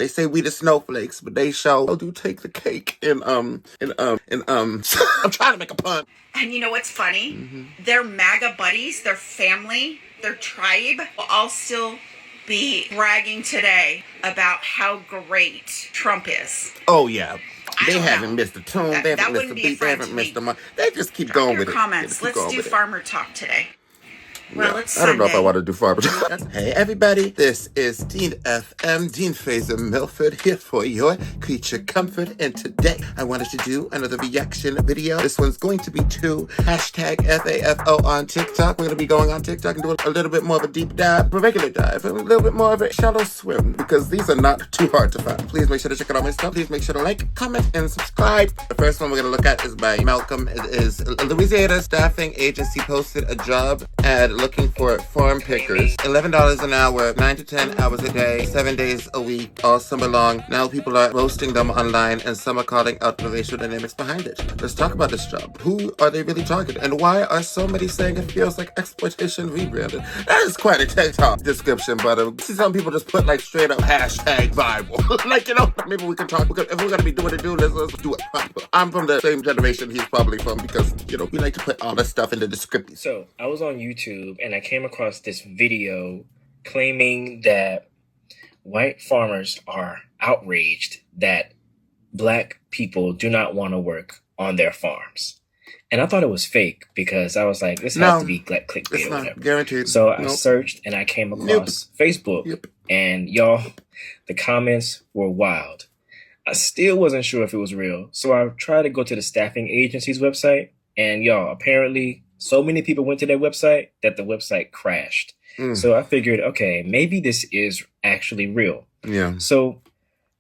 They say we the snowflakes, but they do take the cake I'm trying to make a pun. And you know what's funny? Their MAGA buddies, their family, their tribe will all still be bragging today about how great Trump is. Oh, yeah. They don't haven't know. missed a tune. They haven't missed a beat. They haven't missed a month. They just keep going with it. Comments. Let's do farmer talk today. Well, it's I don't know if I Sunday. want to do farmer talk. Hey, everybody. This is Dean FM, Dean Fraser Milford, here for your creature comfort. And today, I wanted to do another reaction video. This one's going to be to hashtag FAFO on TikTok. We're going to be going on TikTok and doing a little bit more of a deep dive, a regular dive, a little bit more of a shallow swim, because these are not too hard to find. Please make sure to check out all my stuff. Please make sure to like, comment, and subscribe. The first one we're going to look at is by Malcolm. It is Louisiana staffing agency posted a job ad looking for farm pickers. $11 an hour, 9 to 10 hours a day, 7 days a week, all summer long. Now people are roasting them online, and some are calling out the racial dynamics behind it. Let's talk about this job. Who are they really targeting? And why are so many saying it feels like exploitation rebranded? That is quite a TikTok description, but see some people just put like straight up hashtag Bible. Like, you know, maybe we can talk. If we're going to be doing it, let's do it proper. I'm from the same generation he's probably from, because, you know, we like to put all this stuff in the description. So I was on YouTube and I came across this video claiming that white farmers are outraged that black people do not want to work on their farms. And I thought it was fake, because I was like, this has to be like clickbait or whatever. Guaranteed. So I searched and I came across Facebook. And y'all, the comments were wild. I still wasn't sure if it was real. So I tried to go to the staffing agency's website, and y'all, apparently so many people went to their website that the website crashed. So I figured, okay, maybe this is actually real. Yeah. So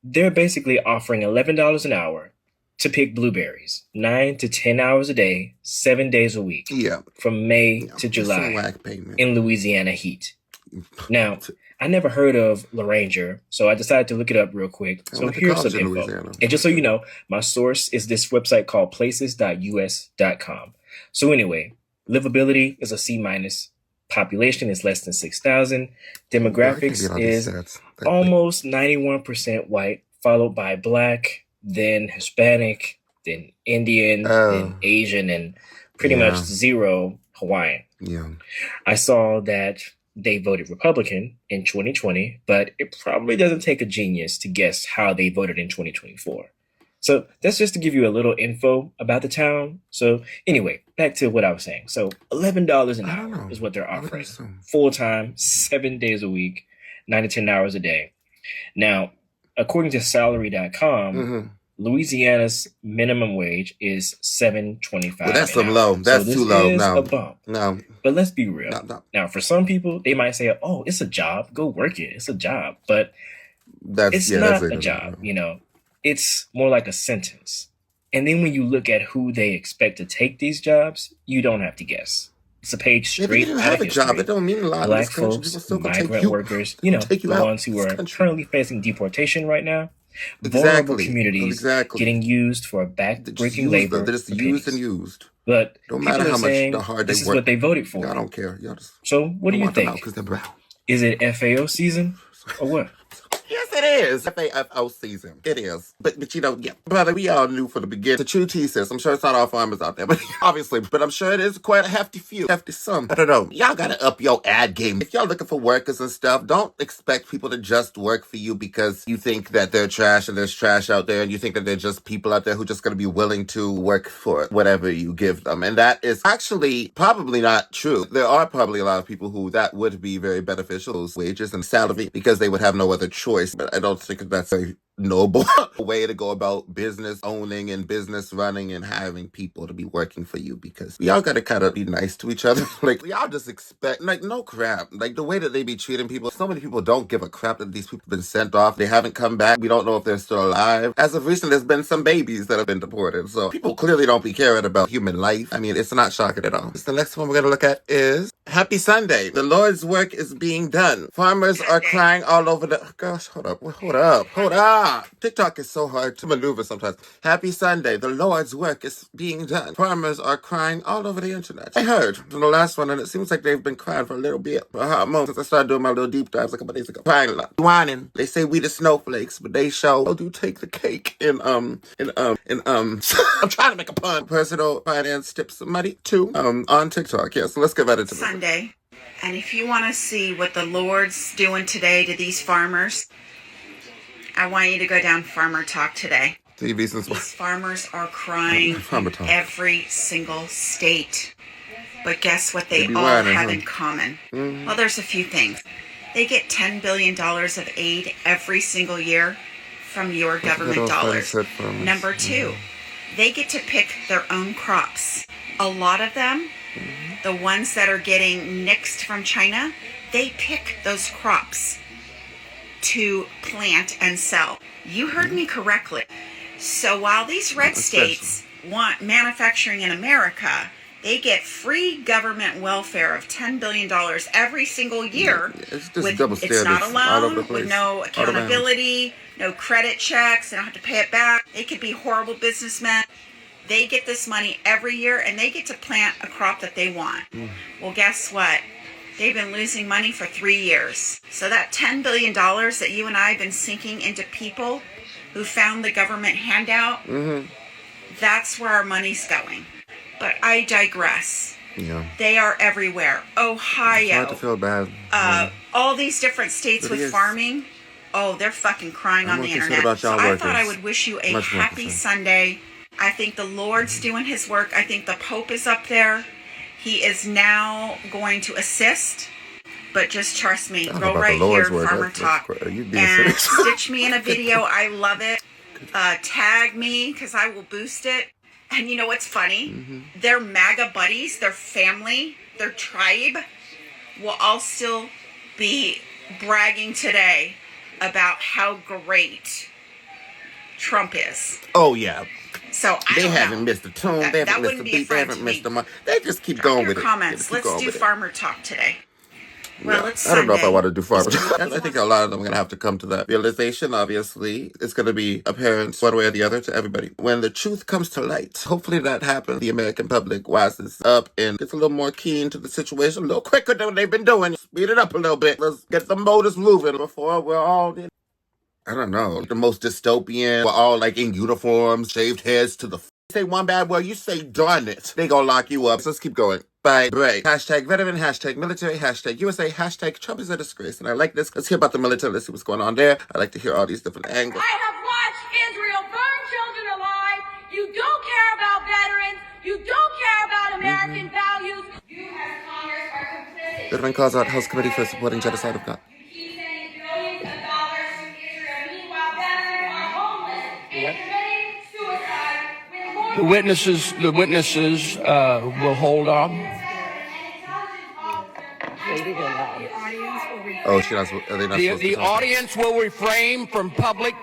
they're basically offering $11 an hour to pick blueberries, 9 to 10 hours a day, 7 days a week. Yeah. From May to July in Louisiana heat. Now, I never heard of Laranger, so I decided to look it up real quick. So here's some info. And just so you know, my source is this website called places.us.com. So anyway, livability is a C-. Population is less than 6,000. Demographics is almost 91% white, followed by black, then Hispanic, then Indian, then Asian, and pretty much zero Hawaiian. Yeah. I saw that they voted Republican in 2020, but it probably doesn't take a genius to guess how they voted in 2024. So that's just to give you a little info about the town. So anyway, back to what I was saying. So $11 an hour is what they're offering. Full-time, 7 days a week, 9 to 10 hours a day. Now, according to salary.com, Louisiana's minimum wage is $7.25. Well, that's some low. That's too low. No, a bump. No. But let's be real. Now, for some people, they might say, "Oh, it's a job. Go work it. It's a job." But it's not a job. You know, it's more like a sentence. And then when you look at who they expect to take these jobs, you don't have to guess. It's a page straight out of history. Job, it don't mean a lot. Black folks, migrant workers, you know, the ones who are currently facing deportation right now. Vulnerable communities getting used for back-breaking labor. They're just used and used. But don't matter how much the hard they work. This is what they voted for. I don't care. So what do you think? Is it FAO season or what? Yes, it is. FAFO season. It is. But you know, yeah. Brother, we all knew from the beginning. The true T says, I'm sure it's not all farmers out there, but obviously, but I'm sure it is quite a hefty sum. I don't know. Y'all gotta up your ad game. If y'all looking for workers and stuff, don't expect people to just work for you because you think that they're trash and there's trash out there, and you think that they're just people out there who are just gonna be willing to work for whatever you give them. And that is actually probably not true. There are probably a lot of people who that would be very beneficial, those wages and salary, because they would have no other choice. But I don't think that's a noble way to go about business owning and business running and having people to be working for you, because we all gotta kind of be nice to each other. Like, we all just expect, like, no crap. Like, the way that they be treating people, so many people don't give a crap that these people have been sent off. They haven't come back. We don't know if they're still alive. As of recent, there's been some babies that have been deported. So people clearly don't be caring about human life. I mean, it's not shocking at all. The next one we're gonna look at is Happy Sunday. The Lord's work is being done. Farmers are crying all over the... Gosh, hold up. TikTok is so hard to maneuver sometimes. Happy Sunday. The Lord's work is being done. Farmers are crying all over the internet. I heard from the last one, and it seems like they've been crying for a little bit, for a hot moment, since I started doing my little deep dives a couple days ago. Crying a lot. Whining. They say we the snowflakes, but they show do take the cake I'm trying to make a pun. Personal finance tips somebody too on TikTok. Yeah, so let's get right into this. Sunday. And if you want to see what the Lord's doing today to these farmers, I want you to go down Farmer Talk today. These farmers are crying in every single state. But guess what they all have in common? Mm-hmm. Well, there's a few things. They get $10 billion of aid every single year from your government dollars. Number two, they get to pick their own crops. A lot of them, the ones that are getting nixed from China, they pick those crops to plant and sell. You heard me correctly. So while these red states want manufacturing in America, they get free government welfare of $10 billion every single year. It's not a loan, with no accountability, no credit checks. They don't have to pay it back. They could be horrible businessmen. They get this money every year, and they get to plant a crop that they want. Well, guess what? They've been losing money for 3 years. So that $10 billion that you and I have been sinking into people who found the government handout, that's where our money's going. But I digress. Yeah. They are everywhere. Ohio. It's hard to feel bad. All these different states with farming. Oh, they're fucking crying on the internet. So I thought I would wish you a happy Sunday. I think the Lord's doing his work. I think the Pope is up there. He is now going to assist. But just trust me. Go right here, Farmer Talk. And stitch me in a video. I love it. Tag me, because I will boost it. And you know what's funny? Their MAGA buddies, their family, their tribe will all still be bragging today about how great Trump is. Oh, yeah. So they haven't missed the tune. They haven't missed the beat. They haven't missed the money. They just keep going with it. Comments. Let's do Farmer Talk today. Well, it's I don't know if I want to do farmer talk. I think a lot of them are going to have to come to that realization, obviously. It's going to be apparent one way or the other to everybody. When the truth comes to light, hopefully that happens. The American public rises up and gets a little more keen to the situation, a little quicker than they've been doing. Speed it up a little bit. Let's get the motors moving before we're all in. I don't know, the most dystopian. We're all like in uniforms, shaved heads to the say one bad word, you say darn it. They gonna lock you up. So let's keep going. Bye. Break. Hashtag veteran, hashtag military, hashtag USA, hashtag Trump is a disgrace. And I like this. Let's hear about the military. Let's see what's going on there. I like to hear all these different angles. I have watched Israel burn children alive. You don't care about veterans. You don't care about American values. You as Congress are complicit. Veteran calls out House Committee for supporting genocide of God. You keep sending billions of dollars to Israel. Meanwhile, veterans are homeless and committing suicide. The witnesses will hold on. Oh, are they not The audience will refrain from public.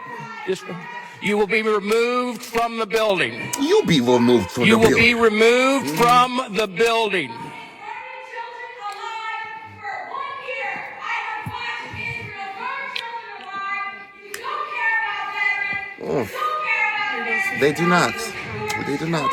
You will be removed from the building. You'll be removed from the building. You will be removed from the building. They do not. They do not.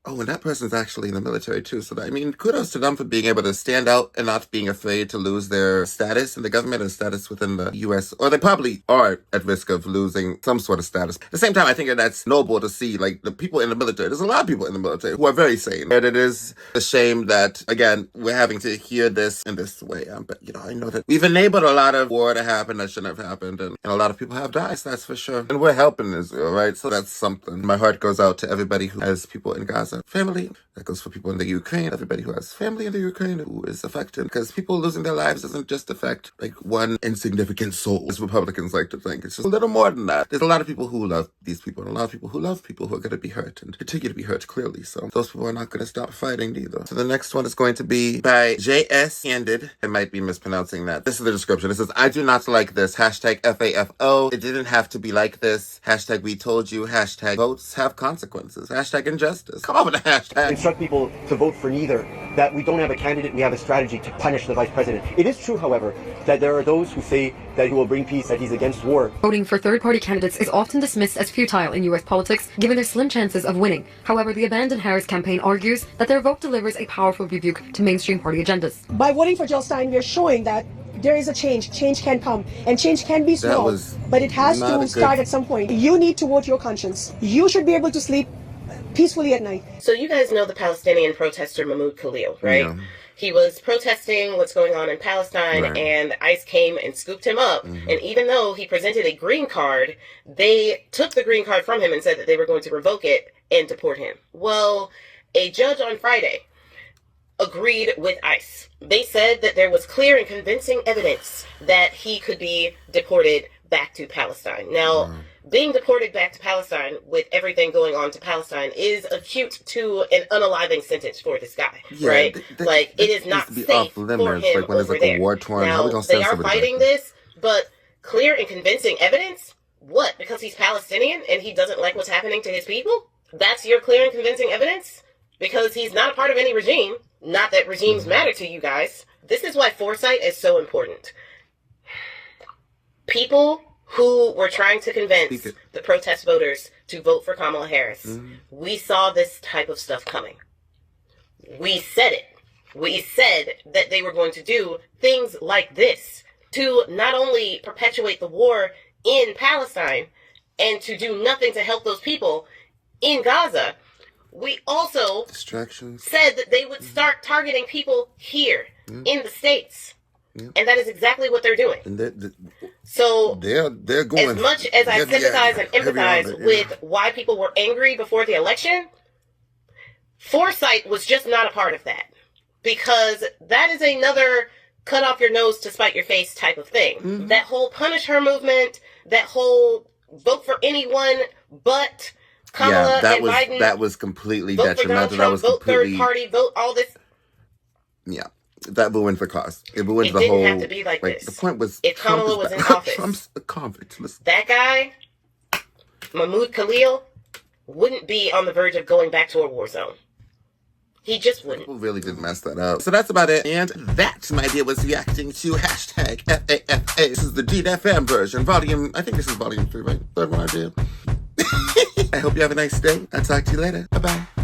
Oh, and that person's actually in the military too. So, I mean, kudos to them for being able to stand out and not being afraid to lose their status in the government and status within the U.S. Or they probably are at risk of losing some sort of status. At the same time, I think that's noble to see, like, the people in the military. There's a lot of people in the military who are very sane. And it is a shame that, again, we're having to hear this in this way. But, you know, I know that we've enabled a lot of war to happen that shouldn't have happened. And a lot of people have died, that's for sure. And we're helping Israel, right? So that's something. My heart goes out to everybody who has people in Gaza. Family. That goes for people in the Ukraine, everybody who has family in the Ukraine who is affected. Because people losing their lives doesn't just affect like one insignificant soul, as Republicans like to think. It's just a little more than that. There's a lot of people who love these people and a lot of people who love people who are going to be hurt and continue to be hurt, clearly. So those people are not going to stop fighting either. So the next one is going to be by J.S. Candid. I might be mispronouncing that. This is the description. It says, I do not like this. Hashtag FAFO. It didn't have to be like this. Hashtag we told you. Hashtag votes have consequences. Hashtag injustice. Come with the hashtag. Instruct people to vote for neither. That we don't have a candidate, we have a strategy to punish the vice president. It is true, however, that there are those who say that he will bring peace, that he's against war. Voting for third-party candidates is often dismissed as futile in U.S. politics, given their slim chances of winning. However, the Abandon Harris campaign argues that their vote delivers a powerful rebuke to mainstream party agendas. By voting for Jill Stein, we're showing that there is a change. Change can come. And change can be small, but it has to start at some point. You need to vote your conscience. You should be able to sleep peacefully at night. So you guys know the Palestinian protester Mahmoud Khalil, right? Yeah. He was protesting what's going on in Palestine, and ICE came and scooped him up. And even though he presented a green card, they took the green card from him and said that they were going to revoke it and deport him. Well, a judge on Friday agreed with ICE. They said that there was clear and convincing evidence that he could be deported back to Palestine. Now, being deported back to Palestine with everything going on to Palestine is acute to an unaliving sentence for this guy, right? Like, it is not safe for him like when over there. Now, they are fighting this, but clear and convincing evidence? What? Because he's Palestinian and he doesn't like what's happening to his people? That's your clear and convincing evidence? Because he's not a part of any regime. Not that regimes matter to you guys. This is why foresight is so important. People who were trying to convince the protest voters to vote for Kamala Harris, we saw this type of stuff coming. We said it. We said that they were going to do things like this to not only perpetuate the war in Palestine and to do nothing to help those people in Gaza. We also said that they would start targeting people here in the States. And that is exactly what they're doing. And so they're going, as much as I sympathize and empathize with why people were angry before the election, foresight was just not a part of that. Because that is another cut off your nose to spite your face type of thing. That whole punish her movement, that whole vote for anyone but Kamala and Biden. That was completely detrimental. That was vote completely third party, vote all this. Yeah. That ruined the cause. It ruined the whole. It didn't have to be like this. The point was, if Kamala was in office, Trump's a convict. Listen. That guy, Mahmoud Khalil, wouldn't be on the verge of going back to a war zone. He just wouldn't. People really did mess that up. So that's about it. And that, my dear, was reacting to hashtag FAFA. This is the DFM version. I think this is volume 3, right? Third one I did. I hope you have a nice day. I'll talk to you later. Bye-bye.